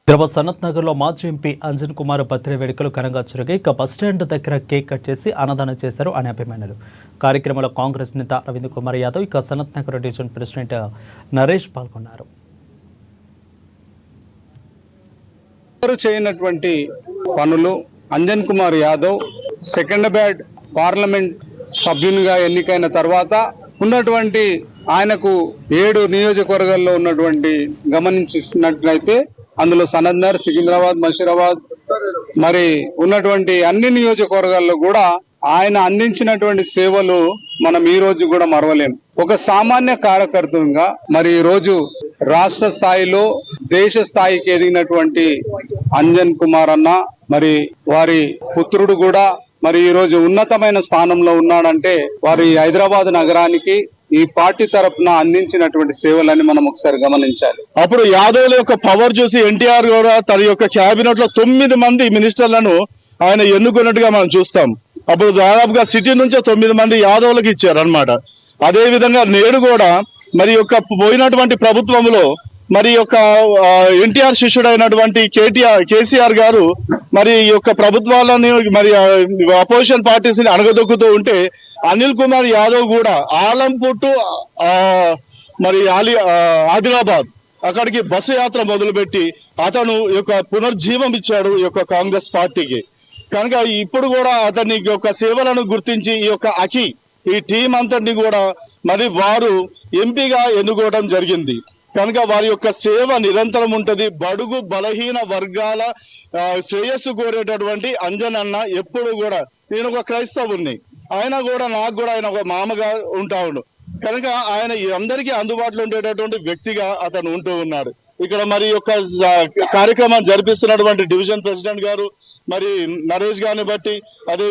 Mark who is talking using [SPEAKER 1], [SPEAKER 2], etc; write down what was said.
[SPEAKER 1] హైదరాబాద్ సనత్ నగర్ లో మాజీ MP Anjan Kumar birthday వేడుకలు ఘనంగా జరిగాయి. ఇక బస్టాండ్ దగ్గర కేక్ కట్ చేసి అన్నదానం చేశారు ఆయన అభిమానులు. కార్యక్రమంలో కాంగ్రెస్ నేత అరవింద్ కుమార్ యాదవ్, ఇక సనత్ నగర్ డివిజన్ ప్రెసిడెంట్ నరేష్ పాల్గొన్నారు.
[SPEAKER 2] చేయనటువంటి పనులు Anjan Kumar Yadav second bad parliament సభ్యునిగా ఎన్నికైన తర్వాత ఉన్నటువంటి ఆయనకు 7 నియోజకవర్గాల్లో ఉన్నటువంటి గమనించినట్లయితే అందులో సనత్, సికింద్రాబాద్, మషీరాబాద్ మరి ఉన్నటువంటి అన్ని నియోజకవర్గాల్లో కూడా ఆయన అందించినటువంటి సేవలు మనం ఈ రోజు కూడా మరవలేం. ఒక సామాన్య కార్యకర్తగా మరి ఈ రోజు రాష్ట్ర స్థాయిలో దేశ స్థాయికి ఎదిగినటువంటి అంజన్ కుమార్ అన్న మరి వారి పుత్రుడు కూడా మరి ఈ రోజు ఉన్నతమైన స్థానంలో ఉన్నాడంటే వారి హైదరాబాద్ నగరానికి ఈ పార్టీ తరఫున అందించినటువంటి సేవలని మనం ఒకసారి గమనించాలి.
[SPEAKER 3] అప్పుడు యాదవ్ల యొక్క పవర్ చూసి ఎన్టీఆర్ కూడా తన యొక్క క్యాబినెట్ లో 9 మంది మినిస్టర్లను ఆయన ఎన్నుకున్నట్టుగా మనం చూస్తాం. అప్పుడు దాదాపుగా సిటీ నుంచే 9 మంది యాదవ్లకు ఇచ్చారు అనమాట. అదే విధంగా నేడు కూడా మరి యొక్క పోయినటువంటి ప్రభుత్వంలో మరి యొక్క ఎన్టీఆర్ శిష్యుడైనటువంటి కేసీఆర్ గారు మరి ఈ యొక్క ప్రభుత్వాలని మరి అపోజిషన్ పార్టీస్ ని అణగదొక్కుతూ ఉంటే అనిల్ కుమార్ యాదవ్ కూడా ఆలంపుట్టు మరి ఆదిలాబాద్ అక్కడికి బస్సు యాత్ర మొదలుపెట్టి అతను యొక్క పునర్జీవం ఇచ్చాడు ఈ యొక్క కాంగ్రెస్ పార్టీకి. కనుక ఇప్పుడు కూడా అతని యొక్క సేవలను గుర్తించి ఈ యొక్క ఈ టీం అంతటిని కూడా మరి వారు ఎంపీగా ఎన్నుకోవడం జరిగింది. కనుక వారి యొక్క సేవ నిరంతరం ఉంటది. బడుగు బలహీన వర్గాల శ్రేయస్సు కోరేటటువంటి అంజన్ అన్న ఎప్పుడు కూడా, నేను ఒక క్రైస్తవుని, ఆయన కూడా నాకు కూడా ఆయన ఒక మామగా ఉంటాడు. కనుక ఆయన అందరికీ అందుబాటులో ఉండేటటువంటి వ్యక్తిగా అతను ఉంటూ ఉన్నాడు. ఇక్కడ మరి యొక్క కార్యక్రమం జరిపిస్తున్నటువంటి డివిజన్ ప్రెసిడెంట్ గారు మరి నరేష్ గారిని బట్టి అదే